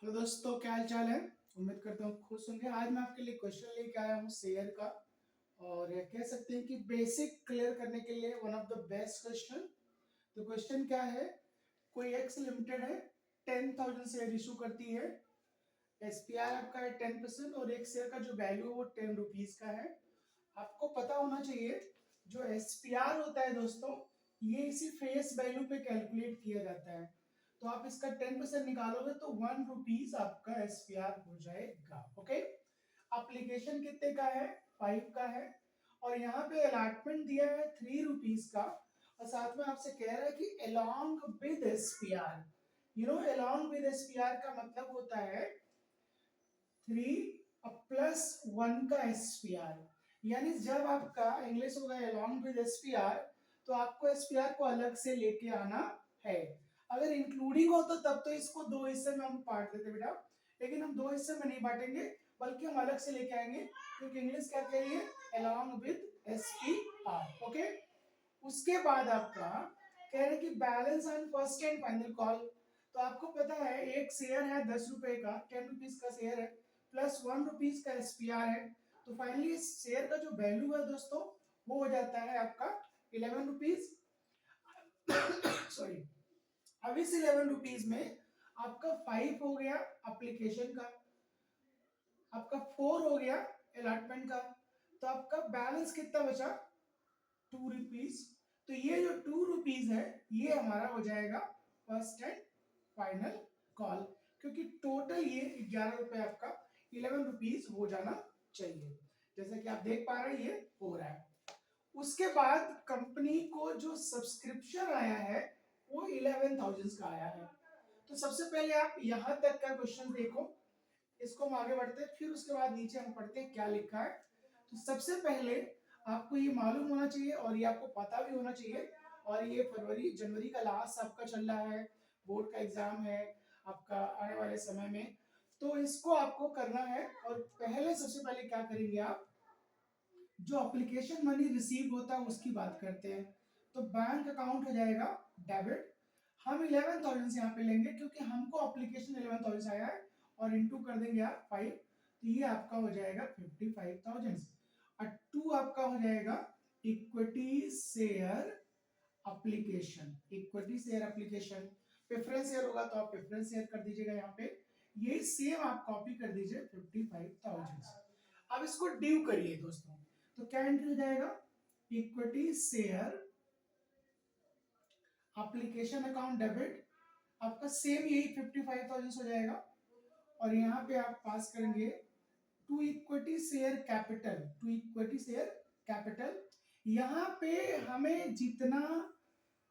Hello दोस्तों, क्या हाल चाल है। उम्मीद करता हूँ खुश होंगे। आज मैं आपके लिए क्वेश्चन लेके आया हूँ शेयर का, और कह सकते हैं कि बेसिक क्लियर करने के लिए one of the best question. तो क्वेश्चन क्या है, कोई एक्स लिमिटेड है, 10,000 शेयर इशू करती है। एसपीआर आपका है 10% और एक शेयर का जो वैल्यू है वो 10 रुपीज का है। आपको पता होना चाहिए जो एसपीआर होता है दोस्तों, ये इसी फेस वैल्यू पे कैलकुलेट किया जाता है। तो आप इसका 10% निकालोगे तो 1 रुपीज आपका एसपीआर हो जाएगा। ओके, एप्लीकेशन कितने का है, 5 का है, और यहाँ पे अलॉटमेंट दिया है 3 रुपीज का, और साथ में आपसे कह रहा है कि along with SPR. Along with SPR का मतलब होता है 3 + 1 का एसपीआर। यानी जब आपका इंग्लिश होगा अलोंग विद एसपीआर, तो आपको एसपीआर को अलग से लेके आना है। अगर इंक्लूडिंग हो तो तब तो इसको दो हिस्से में हम बांट देते बेटा, लेकिन हम दो हिस्से में नहीं बांटेंगे, बल्कि हम अलग से लेके आएंगे, क्योंकि इंग्लिश क्या कह रही है, अलोंग विद एसपीआर। ओके, उसके बाद आपका कह रहे हैं कि balance on first and final call. तो आपको पता है एक शेयर है 10 रुपए का, 10 रुपीज का शेयर है, प्लस 1 रुपीज का एसपीआर है। तो फाइनली इस शेयर का जो वैल्यू है दोस्तों, वो हो जाता है आपका 11 रुपीज। सॉरी, अब इस 11 रुपीज में आपका 5 हो गया एप्लीकेशन का, आपका 4 हो गया अलॉटमेंट का, तो आपका बैलेंस कितना बचा, 2 रुपीज। तो ये जो 2 रुपीज है, ये हमारा हो जाएगा फर्स्ट एंड फाइनल कॉल, क्योंकि टोटल ये 11 रुपए आपका 11 रुपीज हो जाना चाहिए। जैसा कि आप देख पा रहे हैं ये हो रहा है। उसके बाद कंपनी को जो सब्सक्रिप्शन आया है वो 11,000 का आया है। तो सबसे पहले आप यहां तक का क्वेश्चन देखो, इसको हम आगे बढ़ते हैं, फिर उसके बाद नीचे हम पढ़ते हैं क्या लिखा है। तो सबसे पहले आपको ये मालूम होना चाहिए और ये आपको पता भी होना चाहिए, और ये फरवरी जनवरी का लास्ट आपका चल रहा है, बोर्ड का एग्जाम है आपका आने वाले समय में। तो इसको आपको करना है, और पहले सबसे पहले क्या करेंगे आप, जो एप्लीकेशन मनी रिसीव होता है उसकी बात करते हैं। तो बैंक अकाउंट हो जाएगा डेबिट। हम 11,000 से यहाँ पे लेंगे क्योंकि हमको एप्लीकेशन 11,000 आया है, और इंटू कर देंगे आप 5, तो ये आपका हो जाएगा 55,000। और 2 आपका हो जाएगा equity share application. Equity share application, preference share होगा तो आप प्रेफरेंस शेयर कर दीजिएगा यहाँ पे, ये सेम आप कॉपी कर दीजिए 55,000। अब इसको ड्यू करिए दोस्तों, तो क्या एंट्री हो जाएगा, equity share application account debit, आपका सेम यही 55,000 हो जाएगा। और यहाँ पे आप पास करेंगे to equity share capital, to equity share capital. यहाँ पे हमें जितना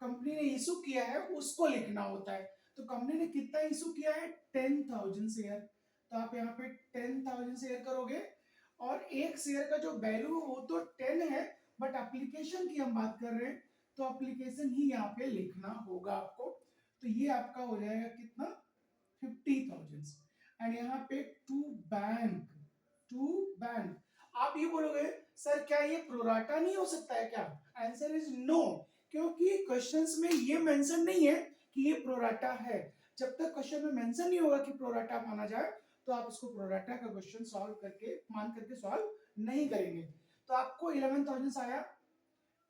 कंपनी ने इशू किया है उसको लिखना होता है। तो कंपनी ने कितना इशू किया है, 10,000 शेयर। तो आप यहाँ पे 10,000 शेयर करोगे, और एक शेयर का जो वैल्यू वो तो 10 है, बट एप्लीकेशन की हम बात कर रहे हैं, तो एप्लीकेशन ही यहाँ पे लिखना होगा आपको। तो ये आपका हो जाएगा कितना, 50,000। एंड यहाँ पे टू बैंक, टू बैंक। आप ये बोलोगे सर क्या ये प्रोराटा नहीं हो सकता है क्या, आंसर इज नो, क्योंकि क्वेश्चंस में ये मेंशन नहीं है कि ये प्रोराटा है। जब तक क्वेश्चन में मेंशन नहीं होगा कि प्रोराटा माना जाए, तो आप इसको प्रोराटा का क्वेश्चन सॉल्व करके मान करके सॉल्व नहीं करेंगे। तो आपको 11,000 आया,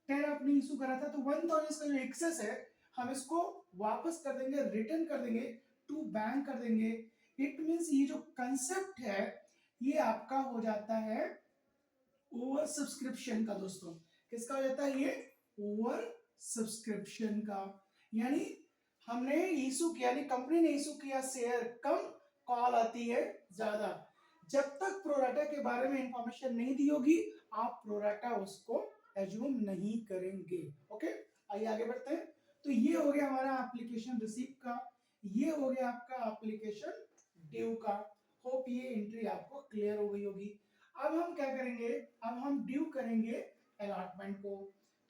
10 आपने इशू करा था, तो 1,000 का जो एक्सेस है हम इसको वापस कर देंगे, रिटर्न कर देंगे, टू बैंक कर देंगे। इट मींस ये जो कंसेप्ट है ये आपका हो जाता है ओवर सब्सक्रिप्शन का दोस्तों। किसका हो जाता है ये, ओवर सब्सक्रिप्शन का। यानी हमने इशू किया, यानी कंपनी ने इशू किया शेयर कम, कॉल आती है ज्यादा। जब तक प्रोराटा के बारे में इंफॉर्मेशन नहीं दी होगी, आप प्रोराटा उसको एज्यूम नहीं करेंगे। ओके, आइए आगे बढ़ते हैं। तो ये हो गया हमारा एप्लीकेशन रिसीव का, ये हो गया आपका एप्लीकेशन ड्यू का। होप ये एंट्री आपको क्लियर हो गई होगी। अब हम क्या करेंगे, अब हम ड्यू करेंगे अलॉटमेंट को।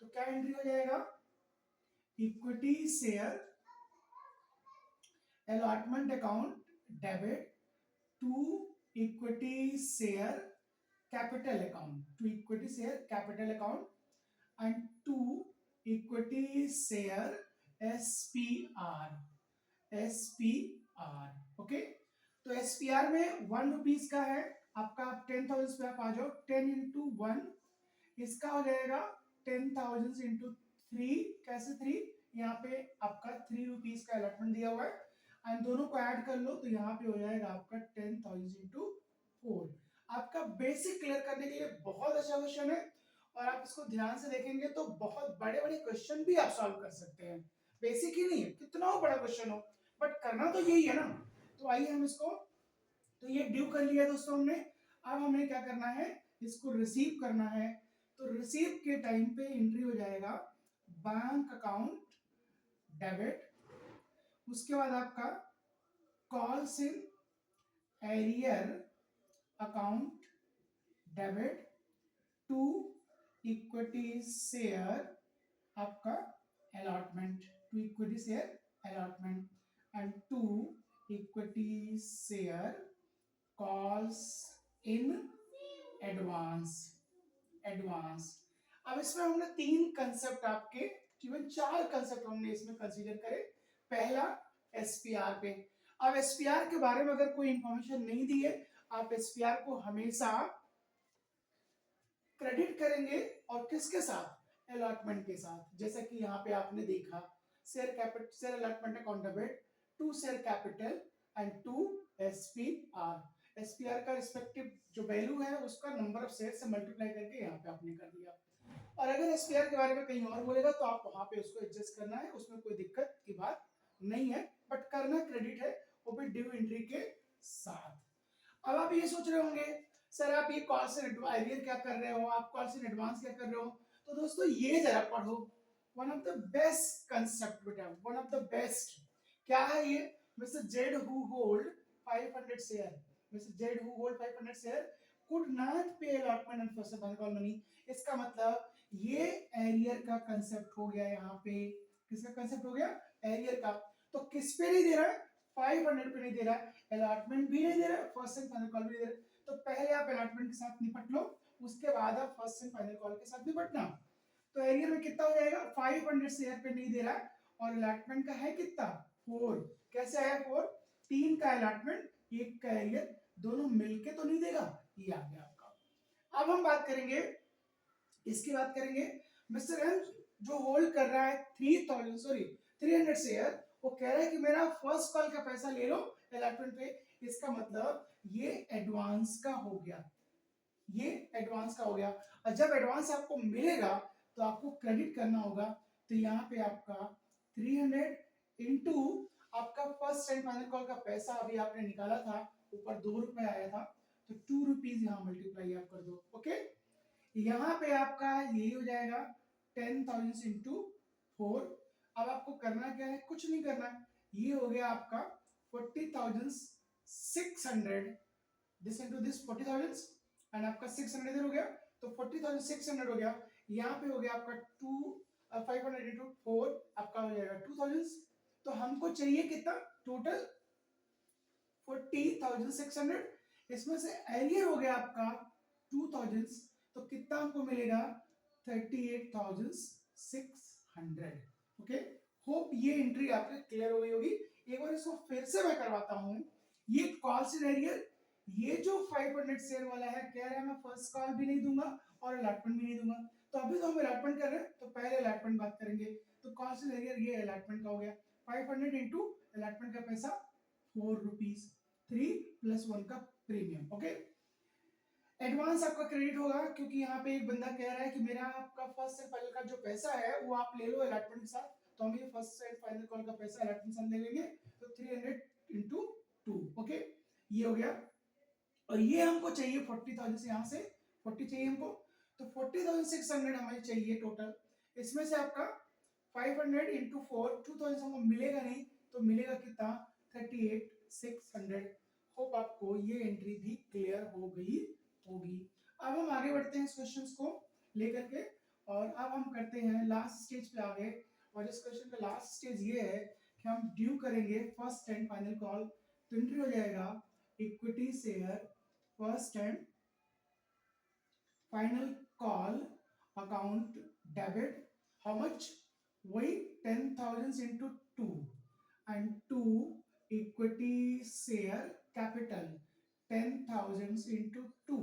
तो क्या एंट्री हो जाएगा, equity share allotment account debit to equity share capital account, to equity share capital account and to equity share SPR, SPR. Okay, तो तो एसपीआर में 1 रुपीज का है आपका, 10,000 पे आप आ जाओ, 10 × 1 इसका हो जाएगा 10,000 × 3, कैसे 3, यहाँ पे आपका 3 रुपीज का अलॉटमेंट दिया हुआ है एंड दोनों को ऐड कर लो तो यहाँ पे हो जाएगा आपका 10,000 × 4। आपका बेसिक क्लियर करने के लिए बहुत अच्छा क्वेश्चन है और आप इसको ध्यान से देखेंगे तो बहुत बड़े बड़े क्वेश्चन भी आप सॉल्व कर सकते हैं। बेसिक ही नहीं है, कितना हो बड़ा क्वेश्चन हो, बट करना तो यही है ना। तो आइए हम इसको, तो ये ड्यू कर लिया दोस्तों हमने। अब हमें क्या करना है, इसको रिसीव करना है। तो रिसीव के टाइम पे एंट्री हो जाएगा बैंक अकाउंट डेबिट, उसके बाद आपका calls in arrear account debit to equity share आपका allotment, to equity share allotment and to equity share calls in advance, advance. अब इसमें हमने 3 कंसेप्ट आपके, इवन 4 कंसेप्ट हमने इसमें कंसीडर करे। पहला एसपीआर पे, अब एसपीआर के बारे में अगर कोई इंफॉर्मेशन नहीं दी है, आप एसपीआर को हमेशा क्रेडिट करेंगे और किसके साथ, अलॉटमेंट के साथ। जैसा कि यहाँ पे आपने देखा share capital, share allotment account debit to share capital and to SPR. SPR का रिस्पेक्टिव जो वैल्यू है उसका नंबर ऑफ शेयर से मल्टीप्लाई करके यहाँ पे आपने कर दिया। और अगर एसपीआर के बारे में कहीं और बोलेगा तो आप वहां पे उसको एडजस्ट करना है, उसमें कोई दिक्कत की बात नहीं है, बट करना क्रेडिट है वो भी ड्यू एंट्री के साथ। अब आप ये सोच रहे होंगे सर आप ये कॉल्स इन एरियर क्या कर रहे हो, आप कॉल्स इन एडवांस क्या कर रहे हो। तो दोस्तों ये जरा पढ़ो, one of the best concept बेटा, वन ऑफ द बेस्ट। क्या है ये, mister Z who hold 500 share, mister Z who hold 500 share could not pay allotment and first bank call money. इसका मतलब ये एरियर का कंसेप्ट हो गया, यहाँ पे किसका कंसेप्ट हो गया, एरियर का। तो किस पे नहीं दे रहा है, 500 पे नहीं दे रहा है, अलॉटमेंट भी नहीं दे रहा है, फर्स्ट एंड फाइनल कॉल भी नहीं दे रहा है। तो पहले आप अलॉटमेंट के साथ निपट लो, उसके बाद आप फर्स्ट एंड फाइनल कॉल के साथ निपटना। तो एरियर में कितना हो जाएगा, 500 शेयर पे नहीं दे रहा है और अलॉटमेंट का है कितना, 4। कैसे आया 4, 3 का अलॉटमेंट 1 का एरियर, दोनों मिलके तो नहीं देगा, ये आ गया आपका। अब हम बात करेंगे, इसकी बात करेंगे, मिस्टर एम जो होल्ड कर रहा है 300 शेयर, वो कह रहा है कि मेरा फर्स्ट कॉल का पैसा ले लो अलॉटमेंट पे। इसका मतलब ये एडवांस का हो गया, ये एडवांस का हो गया। और जब एडवांस आपको मिलेगा तो आपको क्रेडिट करना होगा। तो यहाँ पे आपका 300 इंटू आपका फर्स्ट एंड फाइनल कॉल का पैसा अभी आपने निकाला था, ऊपर 2 रुपए आया था, तो 2 रुपीज यहाँ मल्टीप्लाई आप कर दो। ओके, यहाँ पे आपका यही हो जाएगा 10,000 इंटू 4। अब आपको करना क्या है, कुछ नहीं करना, ये हो गया आपका 40,600, दिस इंटू दिस 40,000 एंड आपका 600 इधर हो गया, तो 40,600 हो गया। यहाँ पे हो गया आपका 500 इंटू 4 आपका हो जाएगा 2,000। तो हमको चाहिए कितना, टोटल 40,600, इसमें से एरियर हो गया आपका 2,000, तो कितना हमको मिलेगा 38,600। ओके, होप ये एंट्री आपके क्लियर हो गई होगी। एक बार इसको फिर से मैं करवाता हूं, ये कॉल्स इन एरियर, ये जो 500 शेयर वाला है कह रहा है मैं फर्स्ट कॉल भी नहीं दूंगा और अलॉटमेंट भी नहीं दूंगा। तो अभी तो हम अलॉटमेंट कर रहे हैं तो पहले अलॉटमेंट बात करेंगे। तो कॉल्स इन एरियर ये अलॉटमेंट का हो गया, 500 इंटू अलॉटमेंट का पैसा 4 रुपीज, 3 + 1 का प्रीमियम। ओके, एडवांस आपका क्रेडिट होगा क्योंकि यहाँ पे एक बंदा कह रहा है कि मेरा आपका फर्स्ट एंड फाइनल का जो पैसा है वो आप ले लो अलॉटमेंट के साथ, तो हम ये फर्स्ट एंड फाइनल कॉल का पैसा अलॉटमेंट साथ ले लेंगे। तो 300 इंटू 2, ओके, ये हो गया। और ये हमको चाहिए 40,000 से, यहाँ से 40 चाहिए हमको, तो 40,600 हमें चाहिए टोटल। इसमें से आपका 500 इंटू 4 2,000 हमको मिलेगा नहीं, तो मिलेगा कितना 38,600। होप आपको ये एंट्री भी क्लियर हो गई होगी। अब हम आगे बढ़ते हैं इस क्वेश्चन को लेकर के, और अब हम करते हैं लास्ट स्टेज पे आ गए। और इस क्वेश्चन का लास्ट स्टेज ये है कि हम ड्यू करेंगे फर्स्ट एंड फाइनल कॉल। तो एंट्री हो जाएगा equity share first and final call account debit, how much, वही 10,000 into 2 and 2 equity share capital 10,000 into 2।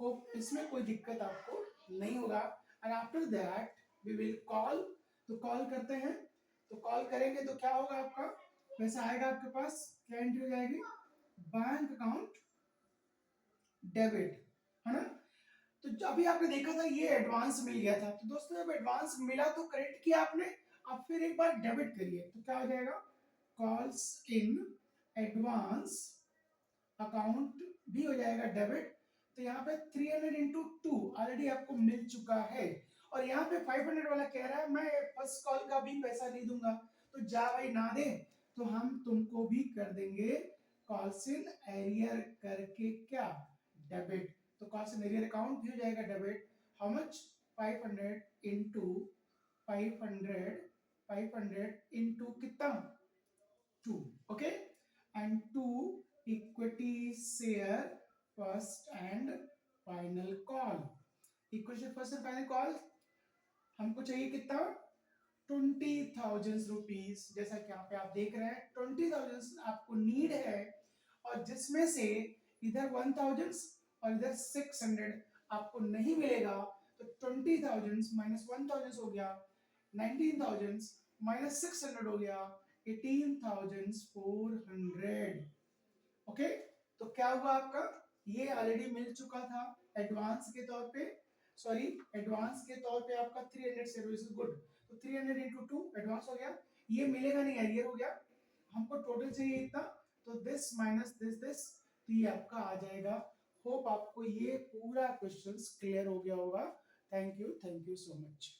Hope इसमें कोई दिक्कत आपको नहीं होगा। And after that we will call, तो कॉल करते हैं। तो कॉल करेंगे तो क्या होगा, आपका पैसा आएगा आपके पास, क्या एंट्री हो जाएगी, बैंक अकाउंट डेबिट, है ना। तो अभी आपने देखा था ये एडवांस मिल गया था, तो दोस्तों जब एडवांस मिला तो क्रेडिट किया आपने, अब फिर एक बार डेबिट करिए तो क्या हो जाएगा, कॉल्स इन एडवांस अकाउंट भी हो जाएगा डेबिट। तो यहाँ पे 300 इंटू 2 ऑलरेडी आपको मिल चुका है, और यहाँ पे 500 वाला कह रहा है मैं फर्स्ट कॉल का भी पैसा नहीं दूंगा, तो जा भाई ना दे, तो हम तुमको भी कर देंगे कॉल्स इन एरियर करके क्या, डेबिट। तो कॉल्स इन एरियर अकाउंट भी हो जाएगा debit. How much, 500 into 500, 500 into कितना, 2, okay, and 2 equity share first and final call, equity first and final call हमको चाहिए कितना, 20,000 रुपीज, जैसा कि यहाँ पे आप देख रहे हैं 20,000 आपको नीड है, और जिसमें से इधर 1,000 और इधर 600 आपको नहीं मिलेगा, तो 20,000 माइनस 1,000 हो गया, 19,000 माइनस 600 हो गया, 18,400। ओके, तो क्या हुआ आपका, ये ऑलरेडी मिल चुका था एडवांस के तौर पे, सॉरी एडवांस के तौर पे आपका 300 सर्विस गुड, तो 300 इंटू 2 एडवांस हो गया, ये मिलेगा नहीं, एरियर हो गया, हमको टोटल चाहिए इतना, तो दिस माइनस दिस, तो ये आपका आ जाएगा। होप आपको ये पूरा क्वेश्चंस क्लियर हो गया होगा। Thank you so much.